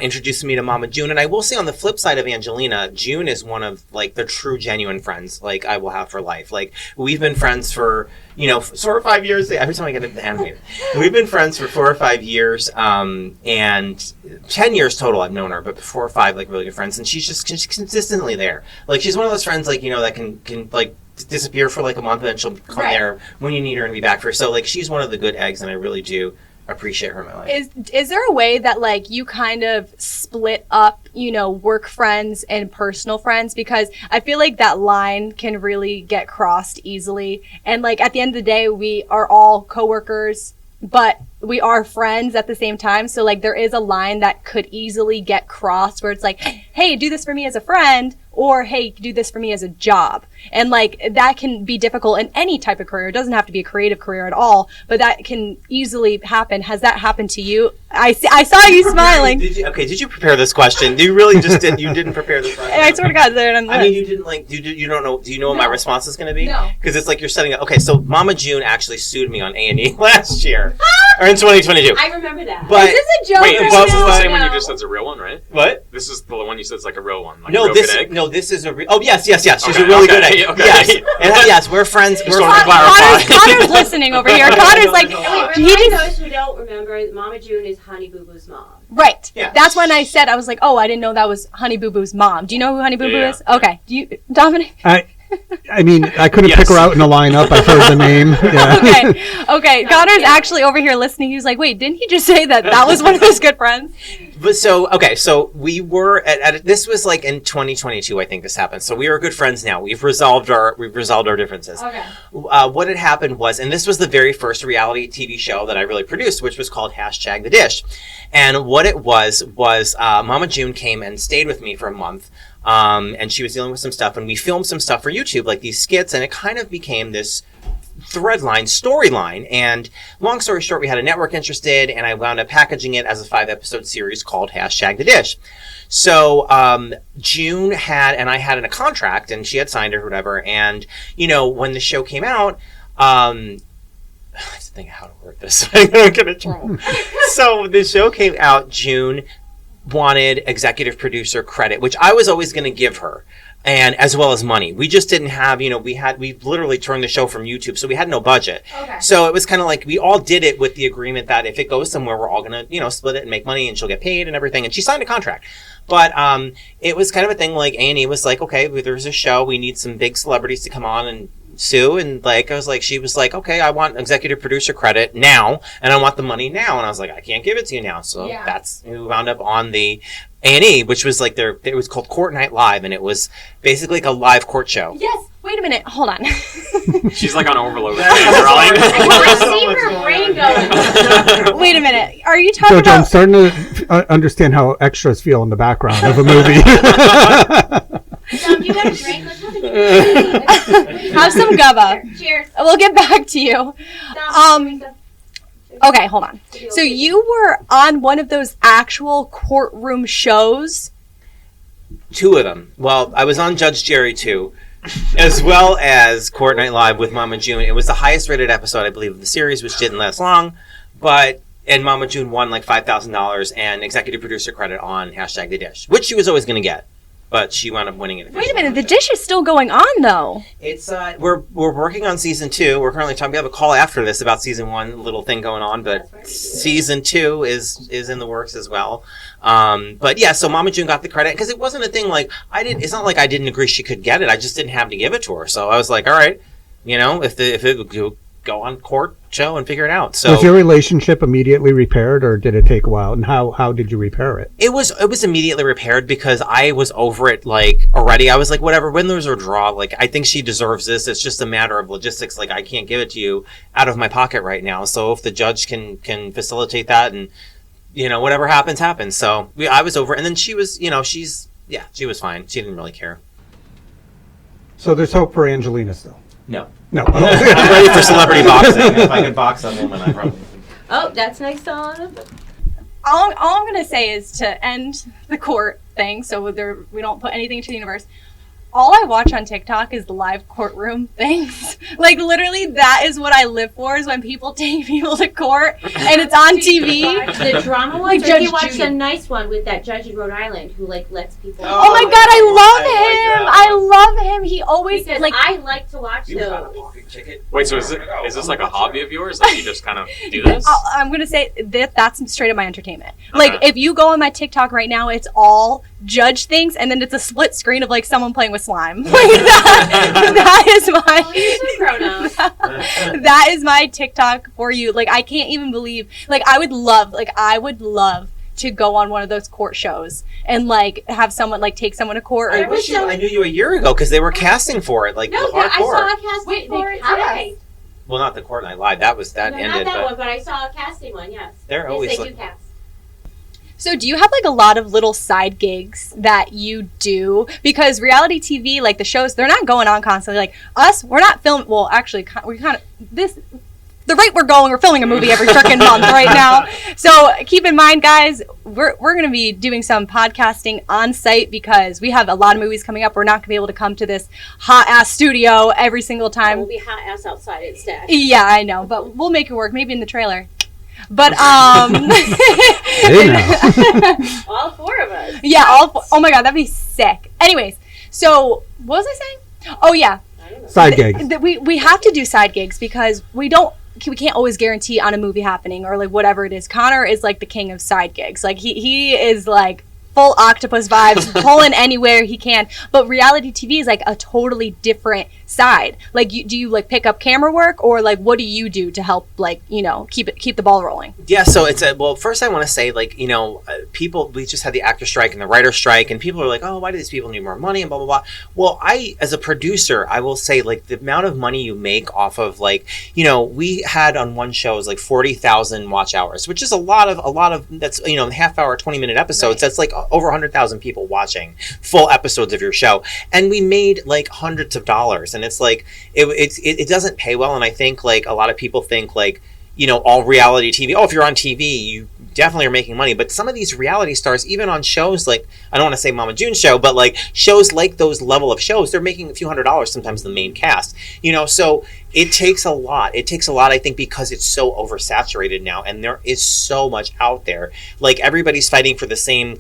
introduced me to Mama June. And I will say, on the flip side of Angelina, June is one of like the true, genuine friends like I will have for life. Like we've been friends for 4 or 5 years. Every time I get animated, we've been friends for 4 or 5 years, and 10 years total. I've known her, but 4 or 5 like really good friends, and she's consistently there. Like she's one of those friends like that can like disappear for like a month and then she'll come there when you need her and be back for her. So like she's one of the good eggs, and I really do appreciate her in my life. Is there a way that like you kind of split up, work friends and personal friends? Because I feel like that line can really get crossed easily. And like at the end of the day, we are all coworkers, but we are friends at the same time. So like there is a line that could easily get crossed where it's like, hey, do this for me as a friend, or hey, do this for me as a job. And like that can be difficult in any type of career. It doesn't have to be a creative career at all, but that can easily happen. Has that happened to you? I saw you smiling. Did you prepare this question? You really just did. You didn't prepare this question. I swear to God, there. I mean, you didn't like. You don't know. Do you know what my response is going to be? No. Because it's like you're setting up. Okay, so Mama June actually sued me on A&E last year, or in 2022. I remember that. But is this a joke? Wait, or this is the no? same one you just said's a real one, right? What? This is the one you said's like a real one. Like No, a real this good egg? this is a real. Oh yes. She's Okay, a really okay, good egg. okay. Yes, and yes, we're friends. Just wanted to clarify. Connor's listening over here. Connor's like, Wait, he remind just those who don't remember, Mama June is Honey Boo Boo's mom. right. Yeah. That's when I said I was like, oh, I didn't know that was Honey Boo Boo's mom. Do you know who Honey Boo Boo Yeah. is? Okay. Do you, Dominic? I mean, I couldn't Yes. pick her out in a lineup. I've heard the name. Yeah. Okay. Connor's actually over here listening. He was like, wait, didn't he just say that was one of his good friends? But so we were at this was like in 2022, I think this happened. So we are good friends now. We've resolved our differences. Okay. What had happened was, and this was the very first reality TV show that I really produced, which was called #The Dish. And what it was Mama June came and stayed with me for a month. And she was dealing with some stuff, and we filmed some stuff for YouTube, like these skits, and it kind of became this thread line, storyline. And long story short, we had a network interested, and I wound up packaging it as a 5-episode series called #The Dish. So June had, and I had in a contract, and she had signed it or whatever. And, you know, when the show came out, I have to think how to work this so I don't get in trouble. So the show came out, June wanted executive producer credit, which I was always going to give her. And as well as money. We just didn't have, you know, we literally turned the show from YouTube, so we had no budget. Okay. So it was kind of like we all did it with the agreement that if it goes somewhere, we're all going to, you know, split it and make money, and she'll get paid and everything. And she signed a contract. But it was kind of a thing like A&E was like, okay, there's a show, we need some big celebrities to come on and sue. And like, she was like, okay, I want executive producer credit now, and I want the money now. And I was like, I can't give it to you now. So we wound up on the A&E, which was like it was called Court Night Live, and it was basically like a live court show. Yes. Wait a minute. Hold on. She's like on overload. I see her brain going. Wait a minute. Are you talking Jojo, I'm about? starting to understand how extras feel in the background of a movie. You got a drink? Let's have a drink. Have some gubba. Cheers. We'll get back to you. Stop. Okay, hold on. So you were on one of those actual courtroom shows? 2 of them. Well, I was on Judge Jerry too, as well as Court Night Live with Mama June. It was the highest rated episode, I believe, of the series, which didn't last long. And Mama June won like $5,000 and executive producer credit on #The Dish, which she was always going to get. But she wound up winning it. Wait a minute, the dish is still going on though. It's we're working on season 2. We're currently talking. We have a call after this about season 1, little thing going on, but season 2 is in the works as well. But yeah, so Mama June got the credit because it wasn't a thing like it's not like I didn't agree she could get it. I just didn't have to give it to her. So I was like, all right, you know, if it go on court show and figure it out. So was your relationship immediately repaired, or did it take a while? And how did you repair it? It was immediately repaired because I was over it like already. I was like, whatever, win, lose, or draw. Like, I think she deserves this. It's just a matter of logistics. Like, I can't give it to you out of my pocket right now. So if the judge can facilitate that, and you know, whatever happens. So I was over it. And then she was, you know, she was fine. She didn't really care. So there's hope for Angelina still. No. No. I'm ready for celebrity boxing. If I could box a woman, I probably would. Oh, that's nice on. All I'm going to say is to end the court thing, so we don't put anything into the universe. All I watch on TikTok is the live courtroom things. Like, literally, that is what I live for, is when people take people to court and it's on TV. The drama ones? Like Like you Judge watched Judy. a nice one with that judge in Rhode Island who, like, lets people... Oh my god, I love him. He always, Because like... I like to watch those. Wait, so is this like a hobby of yours? Like, you just kind of do this? I'm going to say that's straight up my entertainment. Like, if you go on my TikTok right now, it's all judge things, and then it's a split screen of, like, someone playing with slime. Like, that is my... Oh, you're so grown up. That is my TikTok for you. Like, I can't even believe... Like, I would love to go on one of those court shows and, like, have someone, like, take someone to court. I wish I knew you a year ago because they were casting for it. Like, No, hardcore. I saw a casting for it today. Well, not the Court Night Live. That No, ended. not that but one, but I saw a casting one, yes. They're always yes, they like- do cast. So do you have, like, a lot of little side gigs that you do? Because reality TV, like, the shows, they're not going on constantly. Like, us, we're not filming... Well, actually, we kind of... The rate we're going, we're filming a movie every freaking month right now. So keep in mind, guys, we're going to be doing some podcasting on site because we have a lot of movies coming up. We're not going to be able to come to this hot-ass studio every single time. We'll be hot ass outside instead. Yeah, I know, but we'll make it work. Maybe in the trailer. But, Hey now. All 4 of us. yeah, oh my god, that'd be sick. Anyways, so, what was I saying? Oh, yeah. I don't know. Side gigs. We have to do side gigs because we can't always guarantee on a movie happening or like whatever it is. Connor is like the king of side gigs. Like he is like full octopus vibes, pulling anywhere he can. But reality TV is like a totally different side. Like, do you like pick up camera work, or like what do you do to help, like, you know, keep the ball rolling? Yeah, so it's well, first I want to say, like, you know, people, we just had the actor strike and the writer strike, and people are like, oh, why do these people need more money and blah, blah, blah. Well, as a producer, I will say, like, the amount of money you make off of, like, you know, we had on one show, it was like 40,000 watch hours, which is a lot of, that's, you know, half hour, 20-minute episodes. Right. That's like over 100,000 people watching full episodes of your show, and we made like hundreds of dollars. And it's like it doesn't pay well. And I think like a lot of people think like, you know, all reality TV, oh, if you're on TV, you definitely are making money. But some of these reality stars, even on shows like, I don't want to say Mama June's show, but like shows like those level of shows, they're making a few $100s, sometimes the main cast, you know. So it takes a lot. It takes a lot, I think, because it's so oversaturated now, and there is so much out there. Like everybody's fighting for the same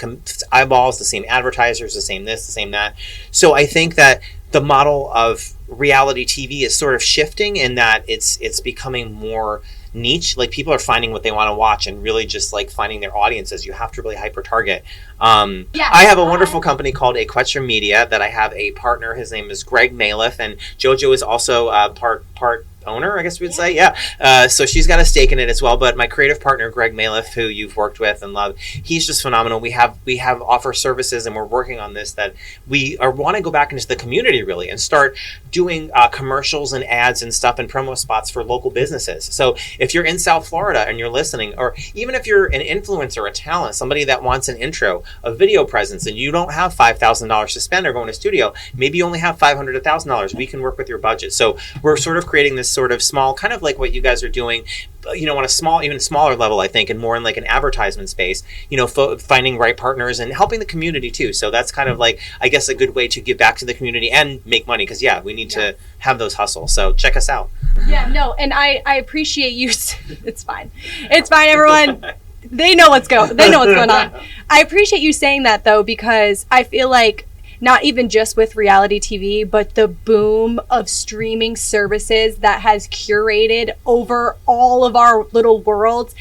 eyeballs, the same advertisers, the same this, the same that. So I think that the model of reality TV is sort of shifting in that it's becoming more niche. Like people are finding what they want to watch and really just like finding their audiences. You have to really hyper target. I have a wonderful company called Equetra Media that I have a partner. His name is Greg Maliff, and Jojo is also part owner, I guess we would say. Yeah. So she's got a stake in it as well. But my creative partner, Greg Maliff, who you've worked with and love, he's just phenomenal. We have offer services, and we're working on this that we want to go back into the community really and start doing commercials and ads and stuff and promo spots for local businesses. So if you're in South Florida and you're listening, or even if you're an influencer, a talent, somebody that wants an intro, a video presence, and you don't have $5,000 to spend or go in a studio, maybe you only have $500 to $1,000, we can work with your budget. So we're sort of creating this sort of small, kind of like what you guys are doing, you know, on a small, even smaller level, I think, and more in like an advertisement space, you know, finding right partners and helping the community too. So that's kind of like, I guess, a good way to give back to the community and make money, because yeah, we need to have those hustles. So check us out. Yeah, no, and I appreciate you. It's fine, everyone. They know what's going on. I appreciate you saying that though, because I feel like not even just with reality TV, but the boom of streaming services that has curated over all of our little worlds.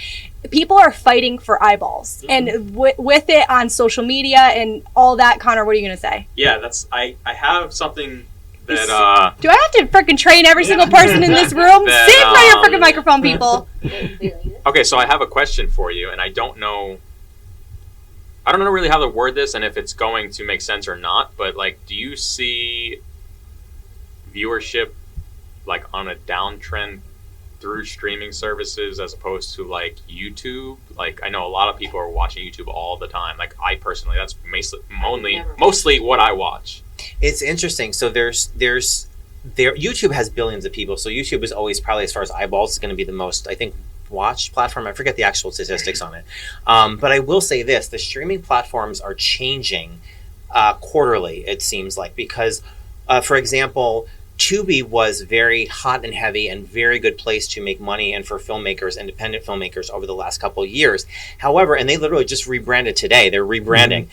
People are fighting for eyeballs. And with it on social media and all that, Connor, what are you going to say? Yeah, I have something that... Do I have to freaking train every single person in this room? That, Sit by your freaking microphone, people. Okay, so I have a question for you, and I don't know really how to word this and if it's going to make sense or not, but like, do you see viewership like on a downtrend through streaming services as opposed to like YouTube? Like, I know a lot of people are watching YouTube all the time. Like, I personally, that's mostly what I watch. It's interesting. So YouTube has billions of people. So YouTube is always probably, as far as eyeballs, is going to be the most, I think, watched platform. I forget the actual statistics on it. But I will say this, the streaming platforms are changing quarterly, it seems like, because, for example, Tubi was very hot and heavy and very good place to make money and for filmmakers, independent filmmakers, over the last couple of years. However, and they literally just rebranded today. They're rebranding.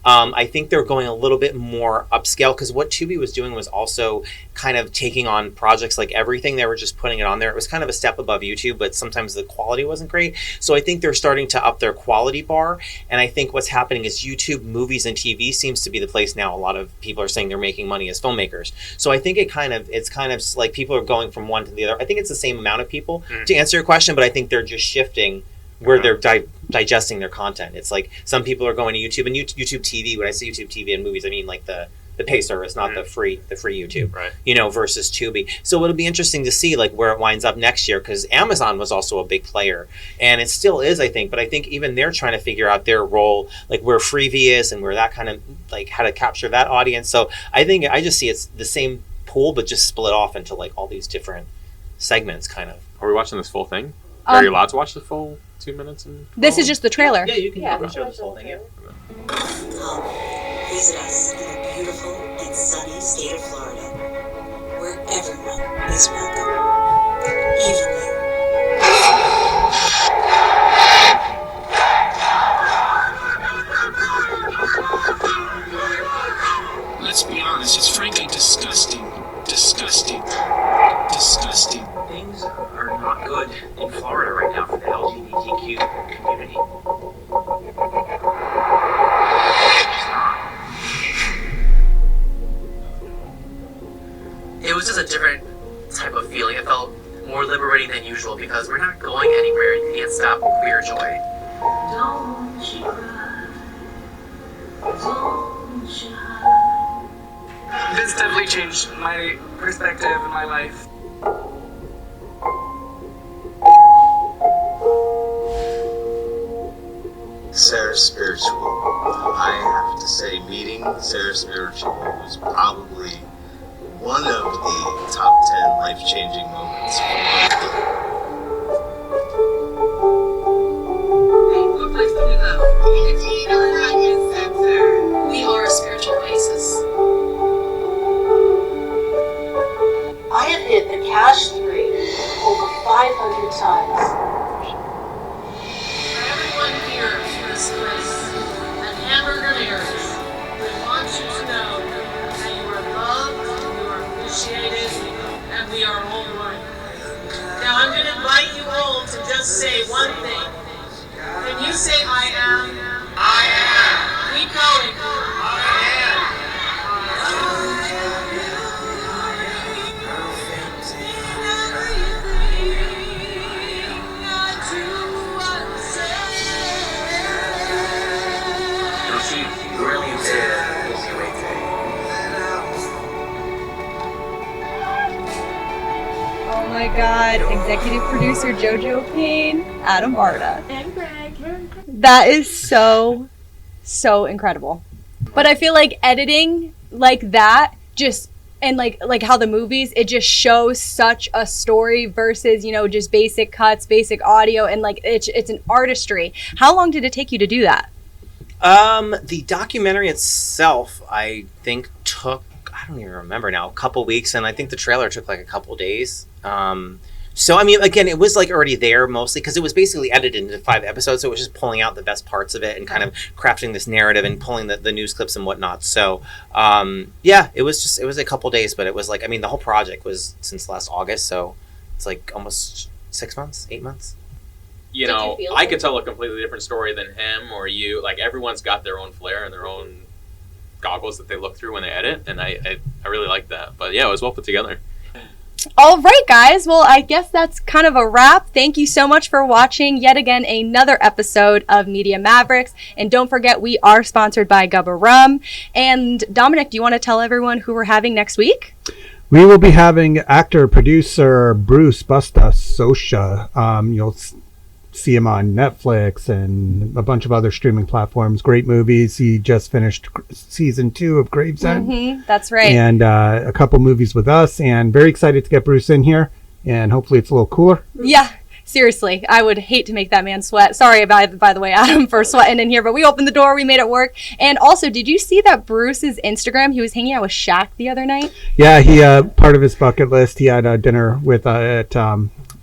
I think they're going a little bit more upscale, because what Tubi was doing was also kind of taking on projects like Everything. They were just putting it on there. It was kind of a step above YouTube, but sometimes the quality wasn't great. So I think they're starting to up their quality bar. And I think what's happening is YouTube, movies, and TV seems to be the place now. A lot of people are saying they're making money as filmmakers. So I think it's kind of like people are going from one to the other. I think it's the same amount of people, to answer your question, but I think they're just shifting where they're digesting their content. It's like some people are going to YouTube and YouTube TV. When I say YouTube TV and movies, I mean like the pay service, not the free YouTube, right? You know, versus Tubi. So it'll be interesting to see like where it winds up next year, because Amazon was also a big player, and it still is, I think. But I think even they're trying to figure out their role, like where Freevee is and where that kind of like how to capture that audience. So I think I just see it's the same pool, but just split off into like all these different segments, kind of. Are we watching this full thing? Are you allowed to watch the full 2 minutes and 12? This is just the trailer. Yeah, you can show this whole thing. Yeah. Come, visit us in the beautiful and sunny state of Florida, where everyone is welcome, even you. Let's be honest, it's frankly disgusting. Disgusting. Disgusting. Things are not good in Florida right now for the LGBTQ community. It was just a different type of feeling. It felt more liberating than usual because we're not going anywhere. You can't stop queer joy. Don't you cry. Don't you hide. This definitely changed my perspective in my life. Sarah's spiritual. I say meeting Sarah Spiritual was probably one of the top 10 life-changing moments for my life. What place do we go? We are a spiritual oasis. I have hit the cash 3 over 500 times. For everyone here in this place, at Hamburger Mary's, we want you to know that you are loved, you are appreciated, and we are all one. Now I'm going to invite you all to just say one thing. When you say I am, keep going. Oh my God, executive producer Jojo Payne, Adam Barta. And Greg. That is so incredible. But I feel like editing like that just, and like how the movies, it just shows such a story versus, you know, just basic cuts, basic audio, and like it's an artistry. How long did it take you to do that? The documentary itself, I think took, I don't even remember now, a couple weeks, and I think the trailer took like a couple days. So, I mean, again, it was like already there mostly because it was basically edited into 5 episodes. So it was just pulling out the best parts of it and kind of crafting this narrative and pulling the news clips and whatnot. So, yeah, it was a couple days, but it was like, I mean, the whole project was since last August. So it's like almost 6 months, 8 months. You know, I could tell a completely different story than him or you. Like, everyone's got their own flair and their own goggles that they look through when they edit. And I really like that. But yeah, it was well put together. All right, guys. Well, I guess that's kind of a wrap. Thank you so much for watching yet again another episode of Media Mavericks. And don't forget, we are sponsored by Gubba Rum. And Dominic, do you want to tell everyone who we're having next week? We will be having actor, producer Bruce Busta Sosha. You'll see him on Netflix and a bunch of other streaming platforms. Great movies. He just finished season 2 of Gravesend. That's right. And a couple movies with us. And very excited to get Bruce in here. And hopefully it's a little cooler. Yeah. Seriously, I would hate to make that man sweat. Sorry, by the way, Adam, for sweating in here, but we opened the door, we made it work. And also, did you see that Bruce's Instagram? He was hanging out with Shaq the other night. Yeah, he part of his bucket list. He had a dinner with at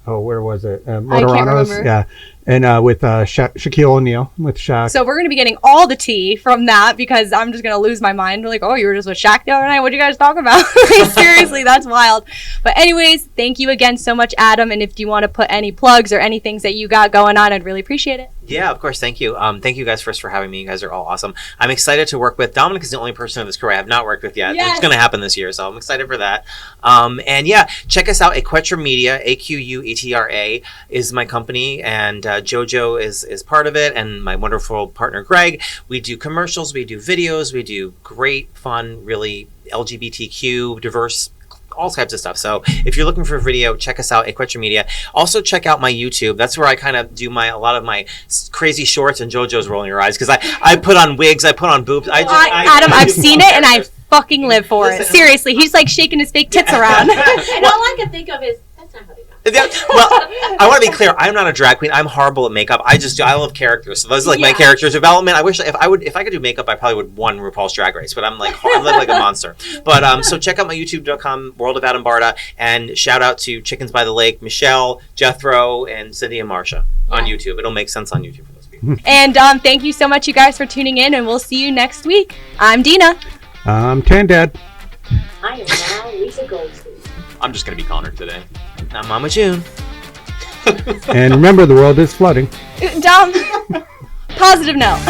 where was it? Motorano's. Yeah, and with Shaquille O'Neal with Shaq. So we're gonna be getting all the tea from that because I'm just gonna lose my mind. Like, oh, you were just with Shaq the other night. What'd you guys talk about? Seriously, that's wild. But anyways, thank you again so much, Adam. And if you want to put any plugs or any things that you got going on, I'd really appreciate it. Yeah, of course. Thank you. Thank you guys first for having me. You guys are all awesome. I'm excited to work with Dominic. Is the only person in this crew I have not worked with yet. Yes. It's going to happen this year, so I'm excited for that. And yeah, check us out. Equetra Media, AQUETRA is my company, and Jojo is part of it, and my wonderful partner Greg. We do commercials, we do videos, we do great, fun, really LGBTQ, diverse, all types of stuff. So if you're looking for a video, check us out, Equetra Media. Also check out my YouTube. That's where I kind of do a lot of my crazy shorts, and Jojo's rolling her eyes because I put on wigs, I put on boobs. Adam, I've seen it and I fucking live for it. Seriously, he's like shaking his fake tits around. And all I can think of is, that's not how they got. Well, I want to be clear. I'm not a drag queen. I'm horrible at makeup. I love characters. So those are like my character development. I wish if I could do makeup, I probably would won RuPaul's Drag Race. But I live like a monster. But so check out my YouTube.com, World of Adam Barta, and shout out to Chickens by the Lake, Michelle, Jethro, and Cindy and Marsha on YouTube. It'll make sense on YouTube for those people. And thank you so much, you guys, for tuning in, and we'll see you next week. I'm Dina. I'm Tandad. I am now Lisa Goldstein. I'm just going to be Connor today. I'm Mama June. And remember, the world is flooding. Dom, positive note.